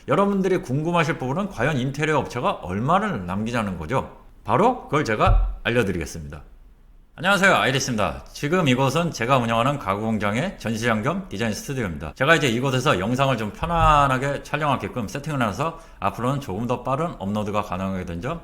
여러분들이 궁금하실 부분은 과연 인테리어 업체가 얼마를 남기자는 거죠. 바로 그걸 제가 알려드리겠습니다. 안녕하세요, 아이리스입니다. 지금 이곳은 제가 운영하는 가구 공장의 전시장 겸 디자인 스튜디오입니다. 제가 이제 이곳에서 영상을 좀 편안하게 촬영하게끔 세팅을 해서 앞으로는 조금 더 빠른 업로드가 가능하게 된 점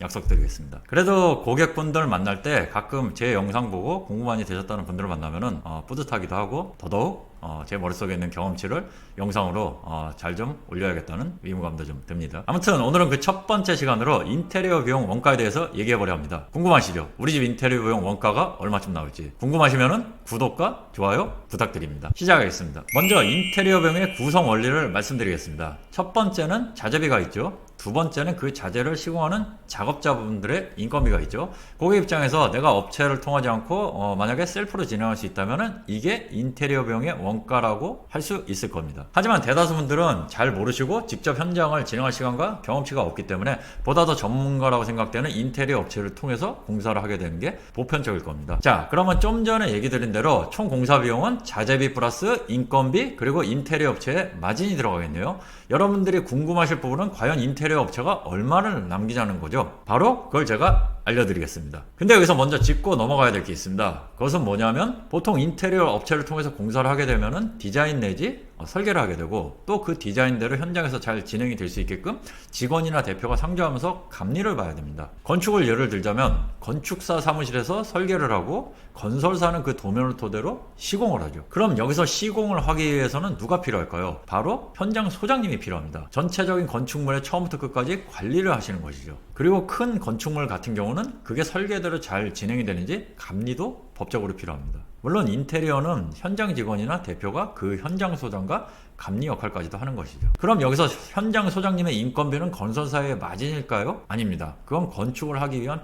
약속드리겠습니다. 그래도 고객분들 만날 때 가끔 제 영상 보고 공부 많이 되셨다는 분들을 만나면은 뿌듯하기도 하고 더더욱 제 머릿속에 있는 경험치를 영상으로 잘 좀 올려야겠다는 의무감도 좀 듭니다. 아무튼 오늘은 그 첫 번째 시간으로 인테리어 비용 원가에 대해서 얘기해보려 합니다. 궁금하시죠? 우리 집 인테리어 비용 원가가 얼마쯤 나올지 궁금하시면은 구독과 좋아요 부탁드립니다. 시작하겠습니다. 먼저 인테리어 비용의 구성 원리를 말씀드리겠습니다. 첫 번째는 자재비가 있죠. 두 번째는 그 자재를 시공하는 작업자분들의 인건비가 있죠. 고객 입장에서 내가 업체를 통하지 않고 만약에 셀프로 진행할 수 있다면은 이게 인테리어 비용의 원가라고 할 수 있을 겁니다. 하지만 대다수 분들은 잘 모르시고 직접 현장을 진행할 시간과 경험치가 없기 때문에 보다 더 전문가라고 생각되는 인테리어 업체를 통해서 공사를 하게 되는 게 보편적일 겁니다. 자, 그러면 좀 전에 얘기 드린 대로 총 공사 비용은 자재비 플러스 인건비 그리고 인테리어 업체의 마진이 들어가겠네요. 여러분들이 궁금하실 부분은 과연 인테리어 업체가 얼마를 남기자는 거죠. 바로 그걸 제가 알려드리겠습니다. 근데 여기서 먼저 짚고 넘어가야 될 게 있습니다. 그것은 뭐냐면 보통 인테리어 업체를 통해서 공사를 하게 되면은 디자인 내지 설계를 하게 되고 또 그 디자인대로 현장에서 잘 진행이 될 수 있게끔 직원이나 대표가 상주하면서 감리를 봐야 됩니다. 건축을 예를 들자면 건축사 사무실에서 설계를 하고 건설사는 그 도면을 토대로 시공을 하죠. 그럼 여기서 시공을 하기 위해서는 누가 필요할까요? 바로 현장 소장님이 필요합니다. 전체적인 건축물의 처음부터 끝까지 관리를 하시는 것이죠. 그리고 큰 건축물 같은 경우는 그게 설계대로 잘 진행이 되는지 감리도 법적으로 필요합니다. 물론 인테리어는 현장 직원이나 대표가 그 현장 소장과 감리 역할까지도 하는 것이죠. 그럼 여기서 현장 소장님의 인건비는 건설사의 마진일까요? 아닙니다. 그건 건축을 하기 위한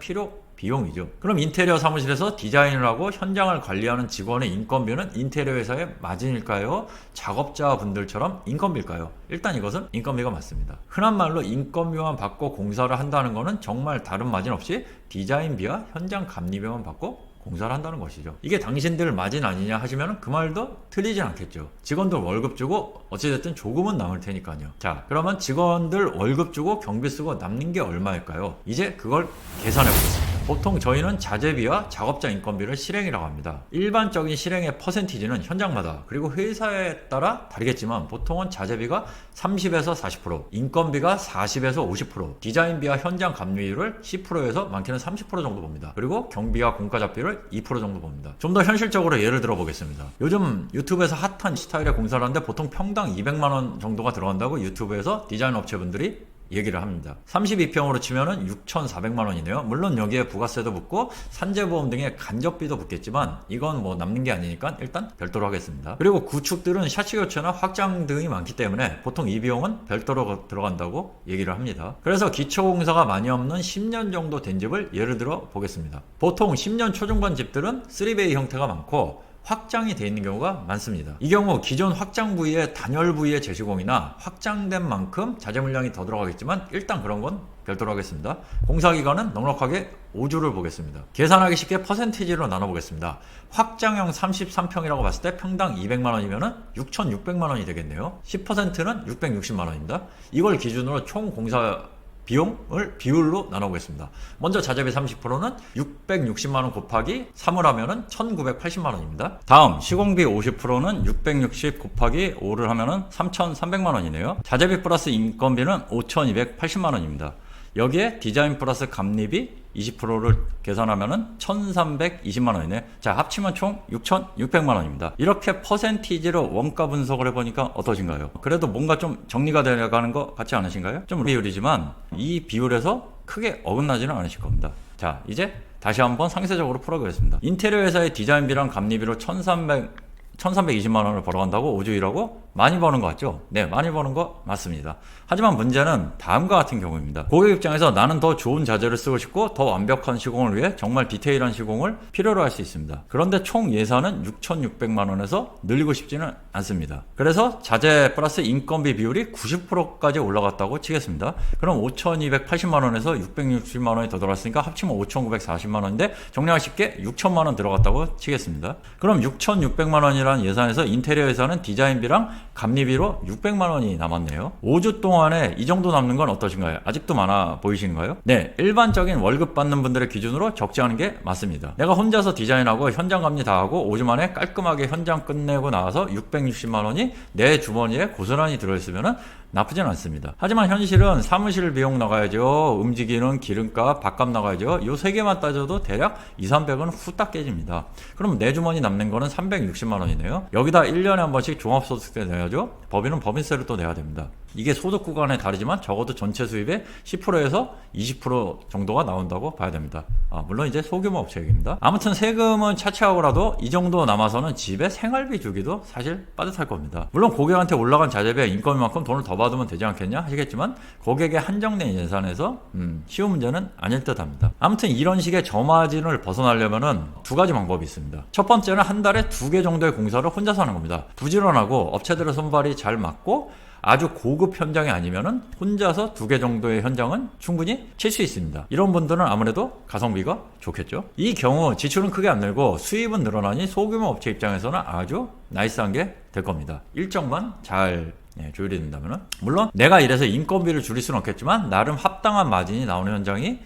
비용이죠. 그럼 인테리어 사무실에서 디자인을 하고 현장을 관리하는 직원의 인건비는 인테리어 회사의 마진일까요? 작업자분들처럼 인건비일까요? 일단 이것은 인건비가 맞습니다. 흔한 말로 인건비만 받고 공사를 한다는 것은 정말 다른 마진 없이 디자인비와 현장 감리비만 받고 공사를 한다는 것이죠. 이게 당신들 마진 아니냐 하시면 그 말도 틀리진 않겠죠. 직원들 월급 주고 어찌됐든 조금은 남을 테니까요. 자, 그러면 직원들 월급 주고 경비 쓰고 남는 게 얼마일까요? 이제 그걸 계산해 보겠습니다. 보통 저희는 자재비와 작업자 인건비를 실행이라고 합니다. 일반적인 실행의 퍼센티지는 현장마다 그리고 회사에 따라 다르겠지만 보통은 자재비가 30에서 40%, 인건비가 40에서 50%, 디자인비와 현장 감리율을 10%에서 많게는 30% 정도 봅니다. 그리고 경비와 공과잡비를 2% 정도 봅니다. 좀 더 현실적으로 예를 들어 보겠습니다. 요즘 유튜브에서 핫한 스타일의 공사를 하는데 보통 평당 200만원 정도가 들어간다고 유튜브에서 디자인 업체분들이 얘기를 합니다. 32평으로 치면은 6,400만원이네요. 물론 여기에 부가세도 붙고 산재보험 등의 간접비도 붙겠지만 이건 뭐 남는 게 아니니까 일단 별도로 하겠습니다. 그리고 구축들은 샤시 교체나 확장 등이 많기 때문에 보통 이 비용은 별도로 들어간다고 얘기를 합니다. 그래서 기초공사가 많이 없는 10년 정도 된 집을 예를 들어 보겠습니다. 보통 10년 초중반 집들은 3베이 형태가 많고 확장이 되어 있는 경우가 많습니다. 이 경우 기존 확장 부위의 단열 부위의 재시공이나 확장된 만큼 자재 물량이 더 들어가겠지만 일단 그런 건 별도로 하겠습니다. 공사 기간은 넉넉하게 5주를 보겠습니다. 계산하기 쉽게 퍼센티지로 나눠보겠습니다. 확장형 33평이라고 봤을 때 평당 200만원이면 6,600만원이 되겠네요. 10%는 660만원입니다. 이걸 기준으로 총 공사 비용을 비율로 나눠보겠습니다. 먼저 자재비 30%는 660만원 곱하기 3을 하면은 1980만원입니다. 다음 시공비 50%는 660 곱하기 5를 하면은 3300만원이네요. 자재비 플러스 인건비는 5280만원입니다. 여기에 디자인 플러스 감리비 20%를 계산하면은 1320만원이네. 자, 합치면 총 6600만원입니다. 이렇게 퍼센티지로 원가 분석을 해보니까 어떠신가요? 그래도 뭔가 좀 정리가 되어가는 것 같지 않으신가요? 좀 비율이지만 이 비율에서 크게 어긋나지는 않으실 겁니다. 자, 이제 다시 한번 상세적으로 풀어보겠습니다. 인테리어 회사의 디자인비랑 감리비로 1320만원을 벌어간다고 5주 일하고 많이 버는 것 같죠? 네, 많이 버는 거 맞습니다. 하지만 문제는 다음과 같은 경우입니다. 고객 입장에서 나는 더 좋은 자재를 쓰고 싶고 더 완벽한 시공을 위해 정말 디테일한 시공을 필요로 할 수 있습니다. 그런데 총 예산은 6,600만원에서 늘리고 싶지는 않습니다. 그래서 자재 플러스 인건비 비율이 90%까지 올라갔다고 치겠습니다. 그럼 5,280만원에서 660만원이 더 들어갔으니까 합치면 5,940만원인데 정리하기 쉽게 6,000만원 들어갔다고 치겠습니다. 그럼 6,600만원이라는 예산에서 인테리어 예산은 디자인비랑 감리비로 600만 원이 남았네요. 5주 동안에 이 정도 남는 건 어떠신가요? 아직도 많아 보이신가요? 네, 일반적인 월급 받는 분들의 기준으로 적지 않은 게 맞습니다. 내가 혼자서 디자인하고 현장 감리 다 하고 5주 만에 깔끔하게 현장 끝내고 나와서 660만 원이 내 주머니에 고스란히 들어있으면 나쁘진 않습니다. 하지만 현실은 사무실 비용 나가야죠, 움직이는 기름값, 밥값 나가야죠. 요 세 개만 따져도 대략 200~300은 후딱 깨집니다. 그럼 내 주머니 남는 거는 360만 원이네요. 여기다 1년에 한 번씩 종합소득세 내야죠. 법인은 법인세를 또 내야 됩니다. 이게 소득 구간에 다르지만 적어도 전체 수입의 10%에서 20% 정도가 나온다고 봐야 됩니다. 물론 이제 소규모 업체 얘기입니다. 아무튼 세금은 차치하고라도 이 정도 남아서는 집에 생활비 주기도 사실 빠듯할 겁니다. 물론 고객한테 올라간 자재비의 인건비만큼 돈을 더 받으면 되지 않겠냐 하시겠지만 고객의 한정된 예산에서 쉬운 문제는 아닐 듯 합니다. 아무튼 이런 식의 저마진을 벗어나려면은 두 가지 방법이 있습니다. 첫 번째는 한 달에 2개 정도의 공사를 혼자서 하는 겁니다. 부지런하고 업체들의 손발이 잘 맞고 아주 고급 현장이 아니면은 혼자서 2개 정도의 현장은 충분히 칠 수 있습니다. 이런 분들은 아무래도 가성비가 좋겠죠. 이 경우 지출은 크게 안 늘고 수입은 늘어나니 소규모 업체 입장에서는 아주 나이스한 게 될 겁니다. 일정만 잘 조율이 된다면은. 물론 내가 이래서 인건비를 줄일 수는 없겠지만 나름 합당한 마진이 나오는 현장이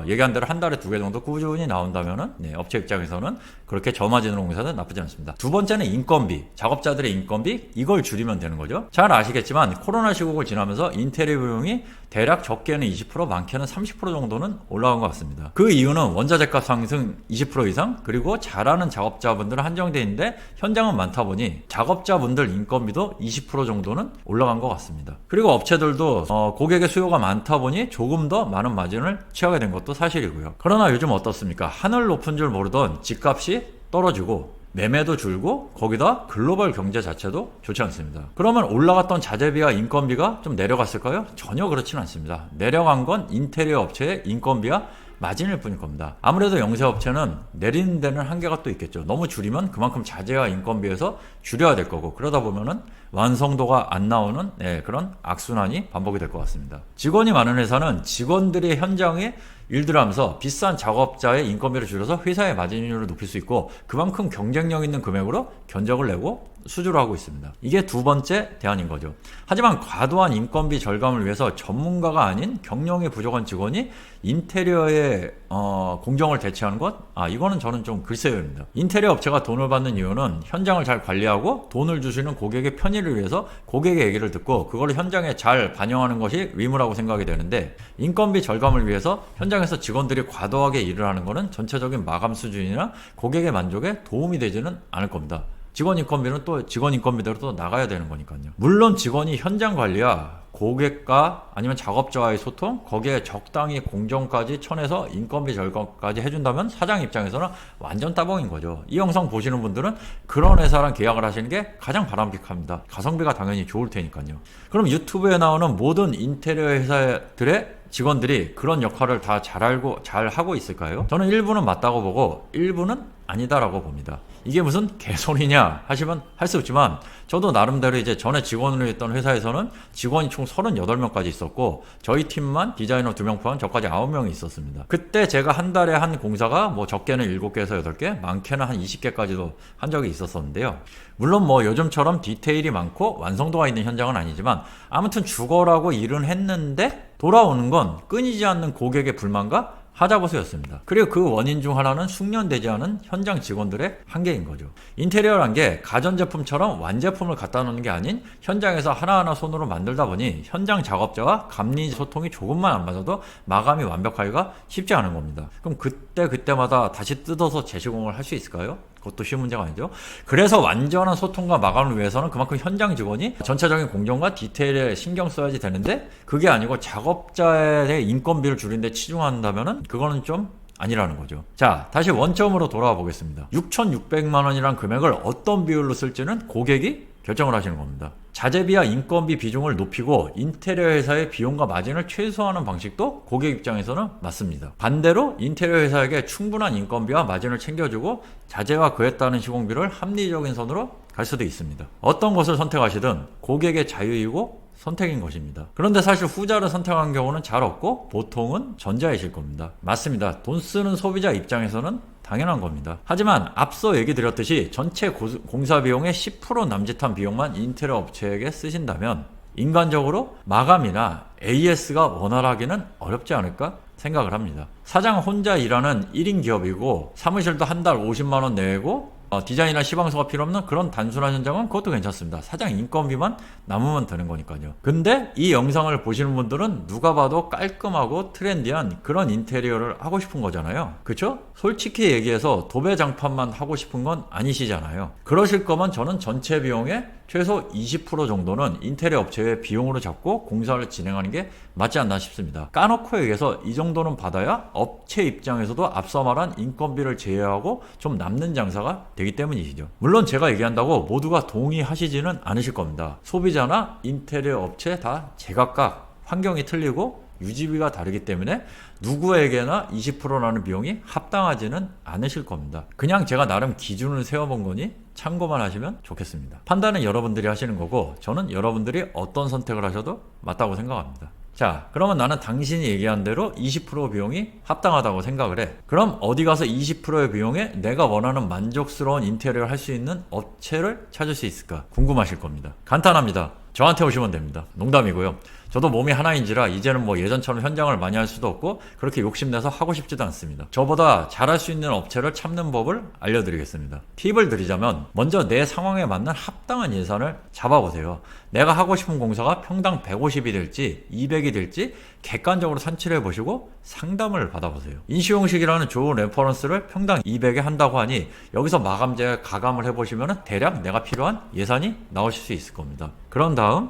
얘기한 대로 한 달에 2개 정도 꾸준히 나온다면은 업체 입장에서는 그렇게 저마진으로 공사는 나쁘지 않습니다. 두 번째는 인건비, 작업자들의 인건비, 이걸 줄이면 되는 거죠. 잘 아시겠지만 코로나 시국을 지나면서 인테리어 비용이 대략 적게는 20%, 많게는 30% 정도는 올라간 것 같습니다. 그 이유는 원자재값 상승 20% 이상, 그리고 잘하는 작업자분들은 한정되어 있는데 현장은 많다 보니 작업자분들 인건비도 20% 정도는 올라간 것 같습니다. 그리고 업체들도 고객의 수요가 많다 보니 조금 더 많은 마진을 취하게 된 것도 사실이고요. 그러나 요즘 어떻습니까? 하늘 높은 줄 모르던 집값이 떨어지고 매매도 줄고 거기다 글로벌 경제 자체도 좋지 않습니다. 그러면 올라갔던 자재비와 인건비가 좀 내려갔을까요? 전혀 그렇지는 않습니다. 내려간 건 인테리어 업체의 인건비와 마진일 뿐일 겁니다. 아무래도 영세업체는 내리는 데는 한계가 또 있겠죠. 너무 줄이면 그만큼 자재와 인건비에서 줄여야 될 거고, 그러다 보면은 완성도가 안 나오는 그런 악순환이 반복이 될 것 같습니다. 직원이 많은 회사는 직원들이 현장에 일들을 하면서 비싼 작업자의 인건비를 줄여서 회사의 마진율을 높일 수 있고 그만큼 경쟁력 있는 금액으로 견적을 내고 수주를 하고 있습니다. 이게 두 번째 대안인 거죠. 하지만 과도한 인건비 절감을 위해서 전문가가 아닌 경력이 부족한 직원이 인테리어의 공정을 대체하는 것? 이거는 저는 좀 글쎄요입니다. 인테리어 업체가 돈을 받는 이유는 현장을 잘 관리하고 돈을 주시는 고객의 편의를 위해서 고객의 얘기를 듣고 그걸 현장에 잘 반영하는 것이 의무라고 생각이 되는데, 인건비 절감을 위해서 현장에서 직원들이 과도하게 일을 하는 것은 전체적인 마감 수준이나 고객의 만족에 도움이 되지는 않을 겁니다. 직원 인건비는 또 직원 인건비대로 또 나가야 되는 거니까요. 물론 직원이 현장 관리와 고객과 아니면 작업자와의 소통, 거기에 적당히 공정까지 쳐내서 인건비 절감까지 해준다면 사장 입장에서는 완전 따봉인 거죠. 이 영상 보시는 분들은 그런 회사랑 계약을 하시는 게 가장 바람직합니다. 가성비가 당연히 좋을 테니까요. 그럼 유튜브에 나오는 모든 인테리어 회사들의 직원들이 그런 역할을 다 잘 하고 있을까요? 저는 일부는 맞다고 보고 일부는 아니다라고 봅니다. 이게 무슨 개소리냐 하시면 할 수 없지만, 저도 나름대로 이제 전에 직원으로 했던 회사에서는 직원이 총 38명까지 있었고 저희 팀만 디자이너 2명 포함 저까지 9명이 있었습니다. 그때 제가 한 달에 한 공사가 뭐 적게는 7개에서 8개, 많게는 한 20개까지도 한 적이 있었었는데요. 물론 뭐 요즘처럼 디테일이 많고 완성도가 있는 현장은 아니지만 아무튼 죽어라고 일은 했는데 돌아오는 건 끊이지 않는 고객의 불만과 하자보수였습니다. 그리고 그 원인 중 하나는 숙련되지 않은 현장 직원들의 한계인 거죠. 인테리어란 게 가전제품처럼 완제품을 갖다 놓는 게 아닌 현장에서 하나하나 손으로 만들다 보니 현장 작업자와 감리 소통이 조금만 안 맞아도 마감이 완벽하기가 쉽지 않은 겁니다. 그럼 그때마다 다시 뜯어서 재시공을 할 수 있을까요? 그것도 쉬운 문제가 아니죠. 그래서 완전한 소통과 마감을 위해서는 그만큼 현장 직원이 전체적인 공정과 디테일에 신경 써야지 되는데, 그게 아니고 작업자의 인건비를 줄이는데 치중한다면은 그거는 좀 아니라는 거죠. 자, 다시 원점으로 돌아와 보겠습니다. 6,600만 원이란 금액을 어떤 비율로 쓸지는 고객이 결정을 하시는 겁니다. 자재비와 인건비 비중을 높이고 인테리어 회사의 비용과 마진을 최소화하는 방식도 고객 입장에서는 맞습니다. 반대로 인테리어 회사에게 충분한 인건비와 마진을 챙겨주고 자재와 그에 따른 시공비를 합리적인 선으로 갈 수도 있습니다. 어떤 것을 선택하시든 고객의 자유이고 선택인 것입니다. 그런데 사실 후자를 선택한 경우는 잘 없고 보통은 전자이실 겁니다. 맞습니다. 돈 쓰는 소비자 입장에서는 당연한 겁니다. 하지만 앞서 얘기 드렸듯이 전체 공사 비용의 10% 남짓한 비용만 인테리어 업체에게 쓰신다면 인간적으로 마감이나 AS가 원활하기는 어렵지 않을까 생각을 합니다. 사장 혼자 일하는 1인 기업이고 사무실도 한 달 50만원 내고 디자인이나 시방서가 필요 없는 그런 단순한 현장은 그것도 괜찮습니다. 사장 인건비만 남으면 되는 거니까요. 근데 이 영상을 보시는 분들은 누가 봐도 깔끔하고 트렌디한 그런 인테리어를 하고 싶은 거잖아요. 그쵸? 솔직히 얘기해서 도배장판만 하고 싶은 건 아니시잖아요. 그러실 거면 저는 전체 비용의 최소 20% 정도는 인테리어 업체의 비용으로 잡고 공사를 진행하는 게 맞지 않나 싶습니다. 까놓고 얘기해서 이 정도는 받아야 업체 입장에서도 앞서 말한 인건비를 제외하고 좀 남는 장사가 되기 때문이시죠. 물론 제가 얘기한다고 모두가 동의하시지는 않으실 겁니다. 소비자나 인테리어 업체 다 제각각 환경이 틀리고 유지비가 다르기 때문에 누구에게나 20%라는 비용이 합당하지는 않으실 겁니다. 그냥 제가 나름 기준을 세워본 거니 참고만 하시면 좋겠습니다. 판단은 여러분들이 하시는 거고 저는 여러분들이 어떤 선택을 하셔도 맞다고 생각합니다. 자, 그러면 나는 당신이 얘기한 대로 20% 비용이 합당하다고 생각을 해. 그럼 어디 가서 20%의 비용에 내가 원하는 만족스러운 인테리어를 할 수 있는 업체를 찾을 수 있을까 궁금하실 겁니다. 간단합니다. 저한테 오시면 됩니다. 농담이고요. 저도 몸이 하나인지라 이제는 뭐 예전처럼 현장을 많이 할 수도 없고 그렇게 욕심내서 하고 싶지도 않습니다. 저보다 잘할 수 있는 업체를 찾는 법을 알려드리겠습니다. 팁을 드리자면 먼저 내 상황에 맞는 합당한 예산을 잡아보세요. 내가 하고 싶은 공사가 평당 150이 될지 200이 될지 객관적으로 산출해 보시고 상담을 받아보세요. 인시용식이라는 좋은 레퍼런스를 평당 200에 한다고 하니 여기서 마감재 가감을 해보시면 대략 내가 필요한 예산이 나오실 수 있을 겁니다. 그런 다음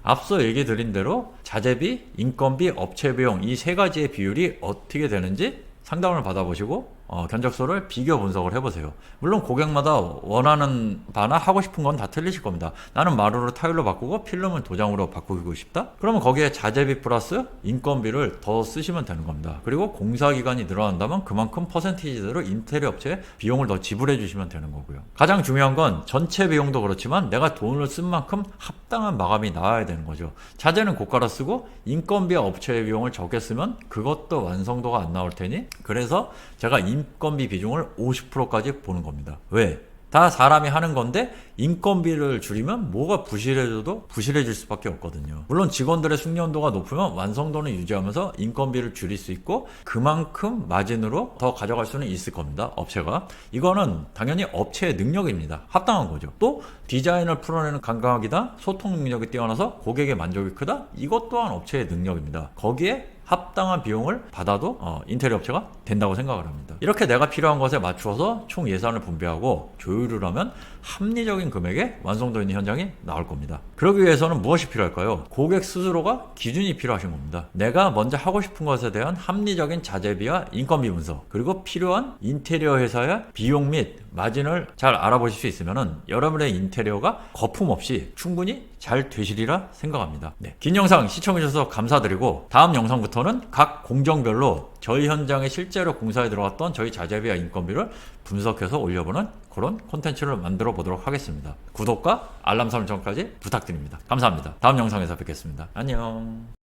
앞서 얘기 드린 대로 자재비, 인건비, 업체 비용 이 세 가지의 비율이 어떻게 되는지 상담을 받아보시고 견적서를 비교 분석을 해보세요. 물론 고객마다 원하는 바나 하고 싶은 건 다 틀리실 겁니다. 나는 마루를 타일로 바꾸고 필름을 도장으로 바꾸고 싶다? 그러면 거기에 자재비 플러스 인건비를 더 쓰시면 되는 겁니다. 그리고 공사기간이 늘어난다면 그만큼 퍼센티지대로 인테리어 업체에 비용을 더 지불해 주시면 되는 거고요. 가장 중요한 건 전체 비용도 그렇지만 내가 돈을 쓴 만큼 합당한 마감이 나와야 되는 거죠. 자재는 고가로 쓰고 인건비와 업체의 비용을 적게 쓰면 그것도 완성도가 안 나올 테니 그래서 제가 인건비 비중을 50%까지 보는 겁니다. 왜? 다 사람이 하는 건데 인건비를 줄이면 뭐가 부실해져도 부실해질 수밖에 없거든요. 물론 직원들의 숙련도가 높으면 완성도는 유지하면서 인건비를 줄일 수 있고 그만큼 마진으로 더 가져갈 수는 있을 겁니다. 업체가. 이거는 당연히 업체의 능력입니다. 합당한 거죠. 또 디자인을 풀어내는 감각이다, 소통 능력이 뛰어나서 고객의 만족이 크다, 이것 또한 업체의 능력입니다. 거기에 합당한 비용을 받아도 인테리어 업체가 된다고 생각을 합니다. 이렇게 내가 필요한 것에 맞추어서 총 예산을 분배하고 조율을 하면 합리적인 금액의 완성도 있는 현장이 나올 겁니다. 그러기 위해서는 무엇이 필요할까요? 고객 스스로가 기준이 필요하신 겁니다. 내가 먼저 하고 싶은 것에 대한 합리적인 자재비와 인건비 분석, 그리고 필요한 인테리어 회사의 비용 및 마진을 잘 알아보실 수 있으면 여러분의 인테리어가 거품 없이 충분히 잘 되시리라 생각합니다. 네, 긴 영상 시청해주셔서 감사드리고 다음 영상부터는 각 공정별로 저희 현장에 실제로 공사에 들어갔던 저희 자재비와 인건비를 분석해서 올려보는 그런 콘텐츠를 만들어 보도록 하겠습니다. 구독과 알람 설정까지 부탁드립니다. 감사합니다. 다음 영상에서 뵙겠습니다. 안녕.